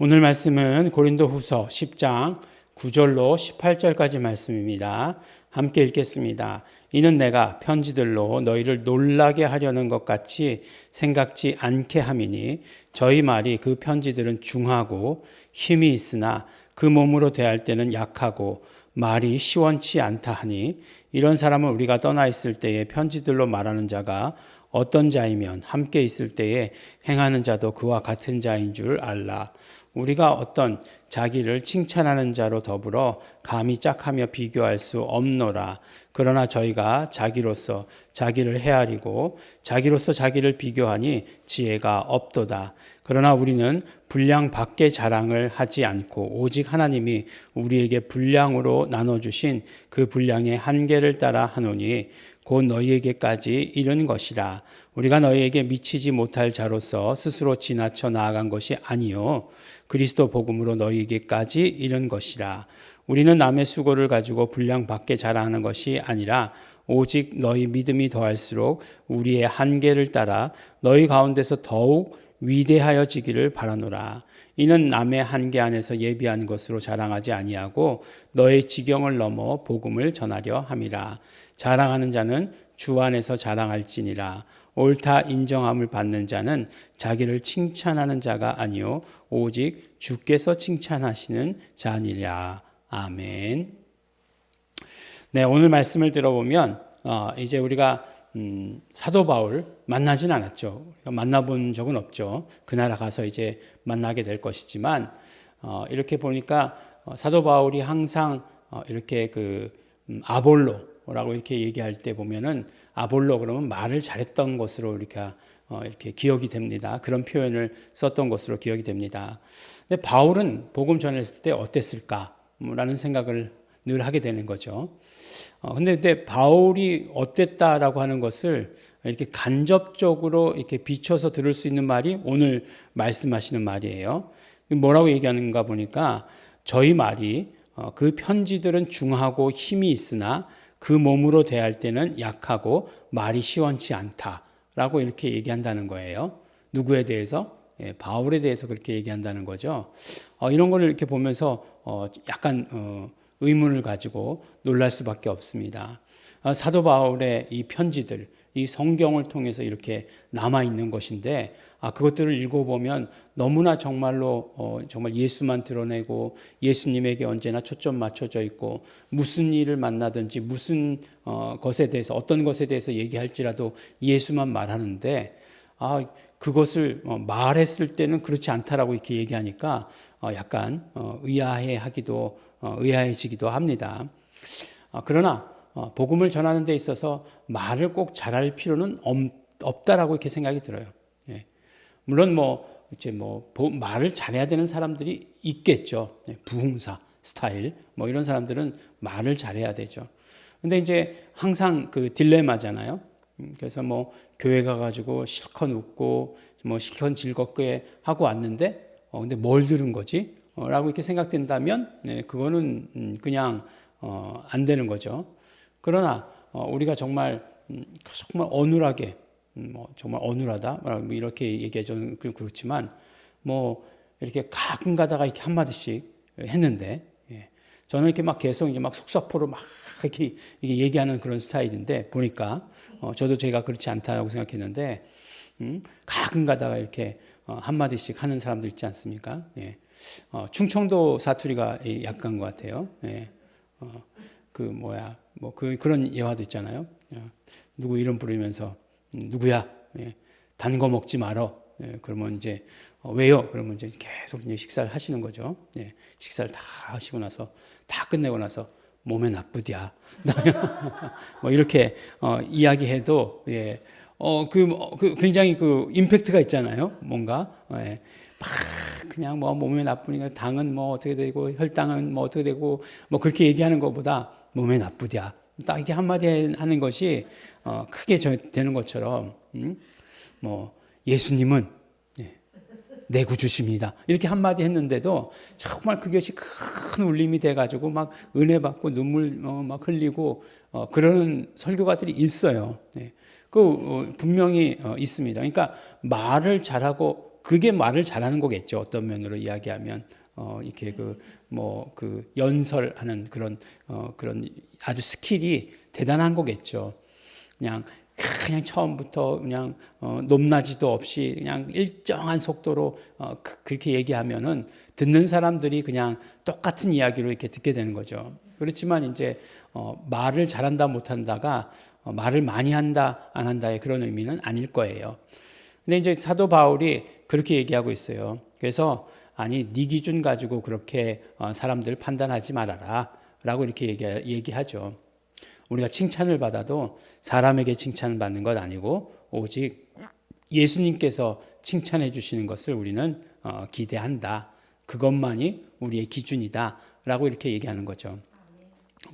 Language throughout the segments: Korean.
오늘 말씀은 고린도후서 10장 9절로 18절까지 말씀입니다. 함께 읽겠습니다. 이는 내가 편지들로 너희를 놀라게 하려는 것 같이 생각지 않게 함이니 저희 말이 그 편지들은 중하고 힘이 있으나 그 몸으로 대할 때는 약하고 말이 시원치 않다 하니 이런 사람은 우리가 떠나 있을 때에 편지들로 말하는 자가 어떤 자이면 함께 있을 때에 행하는 자도 그와 같은 자인 줄 알라. 우리가 어떤 자기를 칭찬하는 자로 더불어 감히 짝하며 비교할 수 없노라. 그러나 저희가 자기로서 자기를 헤아리고 자기로서 자기를 비교하니 지혜가 없도다. 그러나 우리는 분량 밖의 자랑을 하지 않고 오직 하나님이 우리에게 분량으로 나눠주신 그 분량의 한계를 따라 하노니 곧 너희에게까지 이른 것이라. 우리가 너희에게 미치지 못할 자로서 스스로 지나쳐 나아간 것이 아니요 그리스도 복음으로 너희에게까지 이른 것이라. 우리는 남의 수고를 가지고 분량 밖에 자랑하는 것이 아니라 오직 너희 믿음이 더할수록 우리의 한계를 따라 너희 가운데서 더욱 위대하여지기를 바라노라. 이는 남의 한계 안에서 예비한 것으로 자랑하지 아니하고 너의 지경을 넘어 복음을 전하려 함이라. 자랑하는 자는 주 안에서 자랑할지니라. 옳다 인정함을 받는 자는 자기를 칭찬하는 자가 아니요 오직 주께서 칭찬하시는 자니라. 아멘. 네, 오늘 말씀을 들어보면 이제 우리가 사도 바울 만나진 않았죠. 만나본 적은 없죠. 그 나라 가서 이제 만나게 될 것이지만 이렇게 보니까 사도 바울이 항상 이렇게 아볼로라고 이렇게 얘기할 때 보면은 아볼로 그러면 말을 잘했던 것으로 이렇게 기억이 됩니다. 그런 표현을 썼던 것으로 기억이 됩니다. 근데 바울은 복음 전했을 때 어땠을까라는 생각을 늘 하게 되는 거죠. 근데 바울이 어땠다라고 하는 것을 이렇게 간접적으로 이렇게 비춰서 들을 수 있는 말이 오늘 말씀하시는 말이에요. 뭐라고 얘기하는가 보니까 저희 말이 그 편지들은 중하고 힘이 있으나 그 몸으로 대할 때는 약하고 말이 시원치 않다라고 이렇게 얘기한다는 거예요. 누구에 대해서? 바울에 대해서 그렇게 얘기한다는 거죠. 이런 걸 이렇게 보면서 약간 의문을 가지고 놀랄 수밖에 없습니다. 사도 바울의 이 편지들, 이 성경을 통해서 이렇게 남아있는 것인데 그것들을 읽어보면 너무나 정말로 정말 예수만 드러내고 예수님에게 언제나 초점 맞춰져 있고 무슨 일을 만나든지 무슨 것에 대해서 어떤 것에 대해서 얘기할지라도 예수만 말하는데 그것을 말했을 때는 그렇지 않다라고 이렇게 얘기하니까 약간 의아해지기도 합니다. 그러나 복음을 전하는 데 있어서 말을 꼭 잘할 필요는 없다라고 이렇게 생각이 들어요. 물론 말을 잘해야 되는 사람들이 있겠죠. 부흥사 스타일 이런 사람들은 말을 잘해야 되죠. 근데 이제 항상 그 딜레마잖아요. 그래서 교회 가가지고 실컷 웃고 실컷 즐겁게 하고 왔는데 근데 뭘 들은 거지? 라고 이렇게 생각된다면 그거는 그냥 안 되는 거죠. 그러나 우리가 정말 어눌하게 정말 어눌하다 이렇게 얘기해 좀 그렇지만 이렇게 가끔 가다가 이렇게 한 마디씩 했는데 저는 이렇게 계속 이제 속사포로 이렇게 얘기하는 그런 스타일인데 보니까 저도 제가 그렇지 않다고 생각했는데 가끔 가다가 이렇게 한 마디씩 하는 사람들 있지 않습니까? 충청도 사투리가 약간 것 같아요. 그런 예화도 있잖아요. 누구 이름 부르면서 누구야? 단 거 먹지 말어. 그러면 이제 왜요? 그러면 이제 계속 이제 식사를 하시는 거죠. 식사를 다 하시고 나서 다 끝내고 나서 몸에 나쁘디야. 이렇게 이야기해도 굉장히 임팩트가 있잖아요. 뭔가 그냥 몸에 나쁘니까 당은 어떻게 되고 혈당은 어떻게 되고 그렇게 얘기하는 것보다 몸에 나쁘디야. 딱 이렇게 한마디 하는 것이 크게 되는 것처럼 예수님은 내 구주십니다. 이렇게 한마디 했는데도 정말 그것이 큰 울림이 돼가지고 은혜 받고 눈물 흘리고 그러는 설교가들이 있어요. 분명히 있습니다. 그러니까 말을 잘하고 그게 말을 잘하는 거겠죠. 어떤 면으로 이야기하면 이렇게 그 연설하는 그런 아주 스킬이 대단한 거겠죠. 그냥 처음부터 그냥 높낮이도 없이 그냥 일정한 속도로 그렇게 얘기하면은 듣는 사람들이 그냥 똑같은 이야기로 이렇게 듣게 되는 거죠. 그렇지만 이제 말을 잘한다 못한다가 말을 많이 한다 안 한다의 그런 의미는 아닐 거예요. 근데 이제 사도 바울이 그렇게 얘기하고 있어요. 그래서 아니 네 기준 가지고 그렇게 사람들 판단하지 말아라 라고 이렇게 얘기하죠. 우리가 칭찬을 받아도 사람에게 칭찬을 받는 것 아니고 오직 예수님께서 칭찬해 주시는 것을 우리는 기대한다. 그것만이 우리의 기준이다 라고 이렇게 얘기하는 거죠.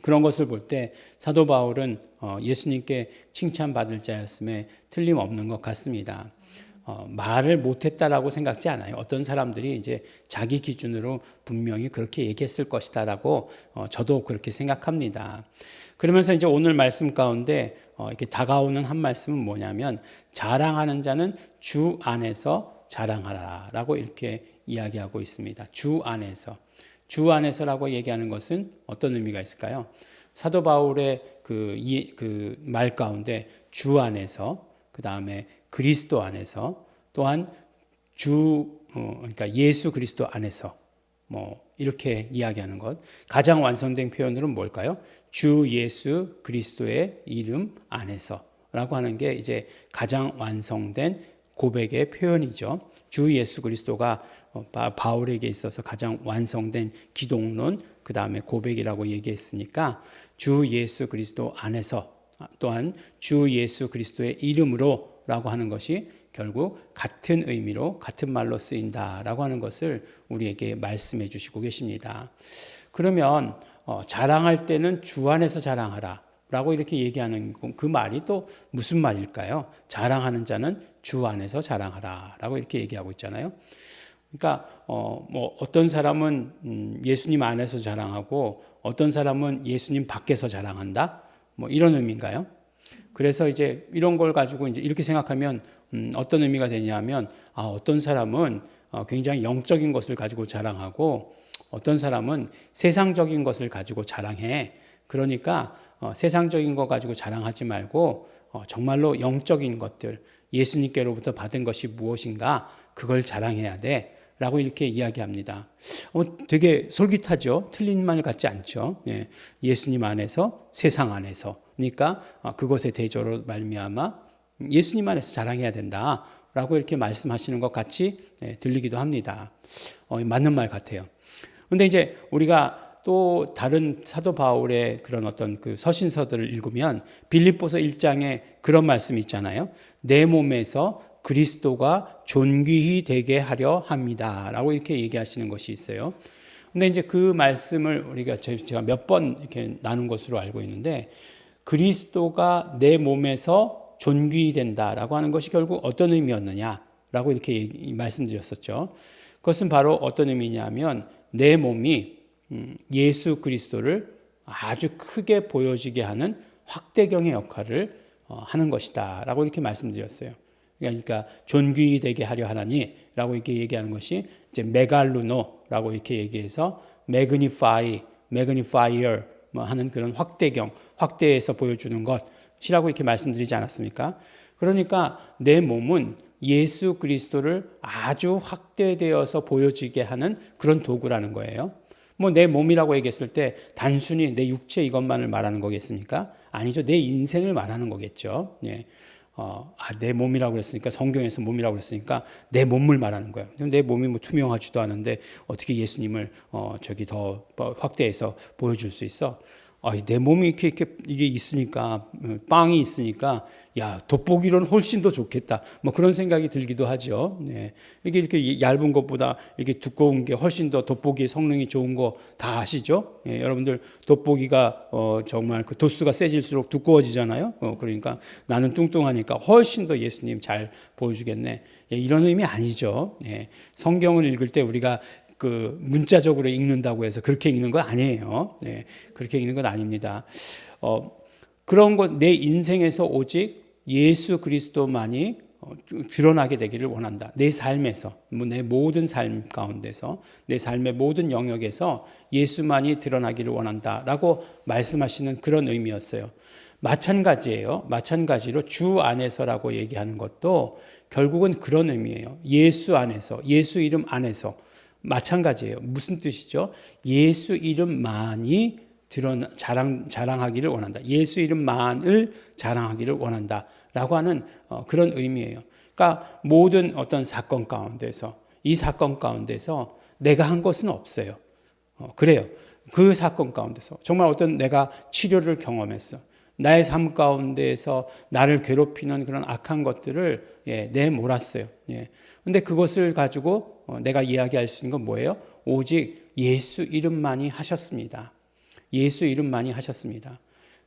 그런 것을 볼 때 사도 바울은 예수님께 칭찬받을 자였음에 틀림없는 것 같습니다. 말을 못했다라고 생각지 않아요. 어떤 사람들이 이제 자기 기준으로 분명히 그렇게 얘기했을 것이다라고 저도 그렇게 생각합니다. 그러면서 이제 오늘 말씀 가운데 이렇게 다가오는 한 말씀은 뭐냐면 자랑하는 자는 주 안에서 자랑하라라고 이렇게 이야기하고 있습니다. 주 안에서. 주 안에서라고 얘기하는 것은 어떤 의미가 있을까요? 사도 바울의 그 말 가운데 주 안에서, 그 다음에 그리스도 안에서, 또한 그러니까 예수 그리스도 안에서 이렇게 이야기하는 것. 가장 완성된 표현으로는 뭘까요? 주 예수 그리스도의 이름 안에서라고 하는 게 이제 가장 완성된 고백의 표현이죠. 주 예수 그리스도가 바울에게 있어서 가장 완성된 기독론, 그 다음에 고백이라고 얘기했으니까 주 예수 그리스도 안에서, 또한 주 예수 그리스도의 이름으로 라고 하는 것이 결국 같은 의미로 같은 말로 쓰인다라고 하는 것을 우리에게 말씀해 주시고 계십니다. 그러면 자랑할 때는 주 안에서 자랑하라 라고 이렇게 얘기하는 그 말이 또 무슨 말일까요? 자랑하는 자는 주 안에서 자랑하라 라고 이렇게 얘기하고 있잖아요. 그러니까 어떤 사람은 예수님 안에서 자랑하고 어떤 사람은 예수님 밖에서 자랑한다, 이런 의미인가요? 그래서 이제 이런 걸 가지고 이제 이렇게 생각하면 어떤 의미가 되냐면 어떤 사람은 굉장히 영적인 것을 가지고 자랑하고 어떤 사람은 세상적인 것을 가지고 자랑해. 그러니까 세상적인 거 가지고 자랑하지 말고 정말로 영적인 것들, 예수님께로부터 받은 것이 무엇인가 그걸 자랑해야 돼 라고 이렇게 이야기합니다. 되게 솔깃하죠. 틀린 말 같지 않죠. 예, 예수님 안에서, 세상 안에서. 그러니까 그것의 대조로 말미암아 예수님 안에서 자랑해야 된다 라고 이렇게 말씀하시는 것 같이 들리기도 합니다. 맞는 말 같아요. 그런데 이제 우리가 또 다른 사도 바울의 그런 어떤 그 서신서들을 읽으면 빌립보서 1장에 그런 말씀이 있잖아요. 내 몸에서 그리스도가 존귀히 되게 하려 합니다 라고 이렇게 얘기하시는 것이 있어요. 근데 이제 그 말씀을 제가 몇 번 이렇게 나눈 것으로 알고 있는데 그리스도가 내 몸에서 존귀히 된다라고 하는 것이 결국 어떤 의미였느냐라고 이렇게 말씀드렸었죠. 그것은 바로 어떤 의미냐면 내 몸이 예수 그리스도를 아주 크게 보여지게 하는 확대경의 역할을 하는 것이다 라고 이렇게 말씀드렸어요. 그러니까 존귀히 되게 하려 하나니 라고 이렇게 얘기하는 것이 이제 메갈루노라고 이렇게 얘기해서 magnifier 하는 그런 확대경, 확대해서 보여주는 것이라고 이렇게 말씀드리지 않았습니까? 그러니까 내 몸은 예수 그리스도를 아주 확대되어서 보여지게 하는 그런 도구라는 거예요. 내 몸이라고 얘기했을 때 단순히 내 육체 이것만을 말하는 거겠습니까? 아니죠. 내 인생을 말하는 거겠죠. 예. 내 몸이라고 했으니까, 성경에서 몸이라고 했으니까 내 몸을 말하는 거예요. 내 몸이 투명하지도 않은데 어떻게 예수님을 더 확대해서 보여줄 수 있어? 내 몸이 이렇게 이게 있으니까, 빵이 있으니까, 야, 돋보기로는 훨씬 더 좋겠다. 그런 생각이 들기도 하죠. 네. 이렇게 얇은 것보다 이게 두꺼운 게 훨씬 더 돋보기의 성능이 좋은 거 다 아시죠? 예, 여러분들 돋보기가 정말 그 도수가 세질수록 두꺼워지잖아요. 그러니까 나는 뚱뚱하니까 훨씬 더 예수님 잘 보여주겠네. 예, 이런 의미 아니죠. 예, 성경을 읽을 때 우리가 그 문자적으로 읽는다고 해서 그렇게 읽는 건 아니에요. 네, 그렇게 읽는 건 아닙니다. 그런 것, 내 인생에서 오직 예수 그리스도만이 드러나게 되기를 원한다. 내 삶에서, 내 모든 삶 가운데서, 내 삶의 모든 영역에서 예수만이 드러나기를 원한다라고 말씀하시는 그런 의미였어요. 마찬가지예요. 마찬가지로 주 안에서라고 얘기하는 것도 결국은 그런 의미예요. 예수 안에서, 예수 이름 안에서. 마찬가지예요. 무슨 뜻이죠? 예수 이름만이 자랑하기를 원한다. 예수 이름만을 자랑하기를 원한다라고 하는 그런 의미예요. 그러니까 모든 어떤 사건 가운데서, 이 사건 가운데서 내가 한 것은 없어요. 그래요. 그 사건 가운데서 정말 어떤 내가 치료를 경험했어. 나의 삶 가운데에서 나를 괴롭히는 그런 악한 것들을 내몰았어요. 근데 그것을 가지고 내가 이야기할 수 있는 건 뭐예요? 오직 예수 이름만이 하셨습니다. 예수 이름만이 하셨습니다.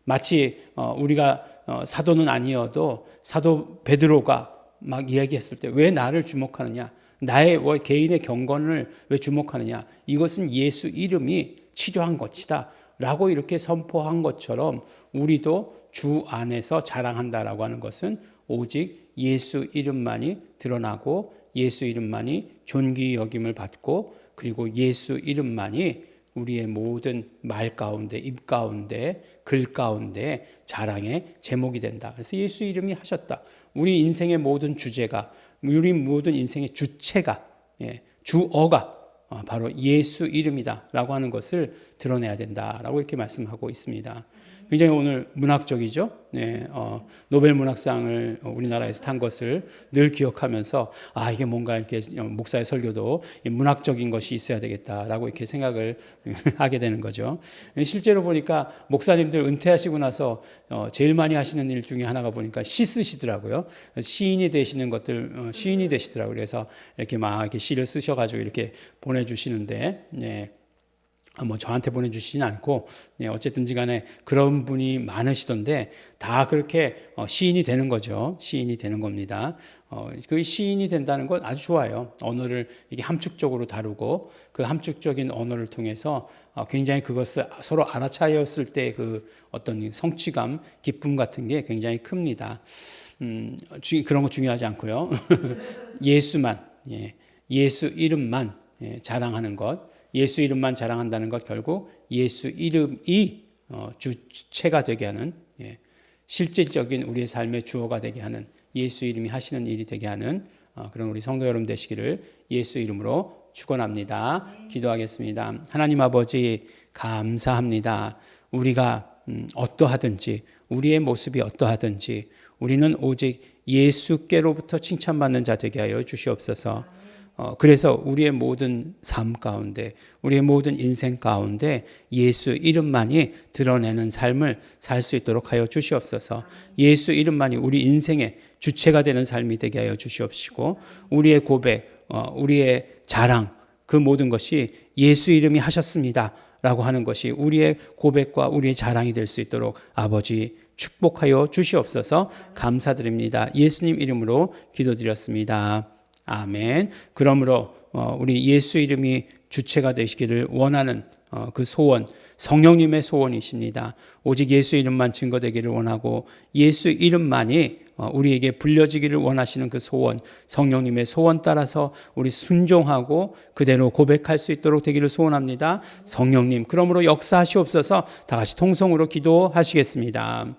마치 우리가 사도는 아니어도 사도 베드로가 막 이야기했을 때 왜 나를 주목하느냐? 나의 개인의 경건을 왜 주목하느냐? 이것은 예수 이름이 치료한 것이다 라고 이렇게 선포한 것처럼 우리도 주 안에서 자랑한다라고 하는 것은 오직 예수 이름만이 드러나고 예수 이름만이 존귀 여김을 받고 그리고 예수 이름만이 우리의 모든 말 가운데, 입 가운데, 글 가운데 자랑의 제목이 된다. 그래서 예수 이름이 하셨다. 우리 인생의 모든 주제가, 우리 모든 인생의 주체가, 주어가 바로 예수 이름이다라고 하는 것을 드러내야 된다라고 이렇게 말씀하고 있습니다. 굉장히 오늘 문학적이죠. 노벨 문학상을 우리나라에서 탄 것을 늘 기억하면서 이게 뭔가 이렇게 목사의 설교도 문학적인 것이 있어야 되겠다라고 이렇게 생각을 하게 되는 거죠. 실제로 보니까 목사님들 은퇴하시고 나서 제일 많이 하시는 일 중에 하나가 보니까 시 쓰시더라고요. 시인이 되시는 것들 시인이 되시더라고요. 그래서 이렇게 막 이렇게 시를 쓰셔가지고 이렇게 보내주시는데. 저한테 보내주시진 않고, 어쨌든지 간에 그런 분이 많으시던데, 다 그렇게 시인이 되는 거죠. 시인이 되는 겁니다. 그 시인이 된다는 건 아주 좋아요. 언어를 이게 함축적으로 다루고, 그 함축적인 언어를 통해서 굉장히 그것을 서로 알아차렸을 때 그 어떤 성취감, 기쁨 같은 게 굉장히 큽니다. 그런 거 중요하지 않고요. 예수만, 예수 이름만 자랑하는 것, 예수 이름만 자랑한다는 것 결국 예수 이름이 주체가 되게 하는 실질적인 우리의 삶의 주어가 되게 하는 예수 이름이 하시는 일이 되게 하는 그런 우리 성도 여러분 되시기를 예수 이름으로 축원합니다. 기도하겠습니다. 하나님 아버지 감사합니다. 우리가 어떠하든지 우리의 모습이 어떠하든지 우리는 오직 예수께로부터 칭찬받는 자 되게 하여 주시옵소서. 그래서 우리의 모든 삶 가운데 우리의 모든 인생 가운데 예수 이름만이 드러내는 삶을 살 수 있도록 하여 주시옵소서. 예수 이름만이 우리 인생의 주체가 되는 삶이 되게 하여 주시옵시고 우리의 고백, 우리의 자랑 그 모든 것이 예수 이름이 하셨습니다 라고 하는 것이 우리의 고백과 우리의 자랑이 될 수 있도록 아버지 축복하여 주시옵소서. 감사드립니다. 예수님 이름으로 기도드렸습니다. 아멘. 그러므로 우리 예수 이름이 주체가 되시기를 원하는 그 소원, 성령님의 소원이십니다. 오직 예수 이름만 증거되기를 원하고 예수 이름만이 우리에게 불려지기를 원하시는 그 소원, 성령님의 소원 따라서 우리 순종하고 그대로 고백할 수 있도록 되기를 소원합니다. 성령님, 그러므로 역사하시옵소서. 다 같이 통성으로 기도하시겠습니다.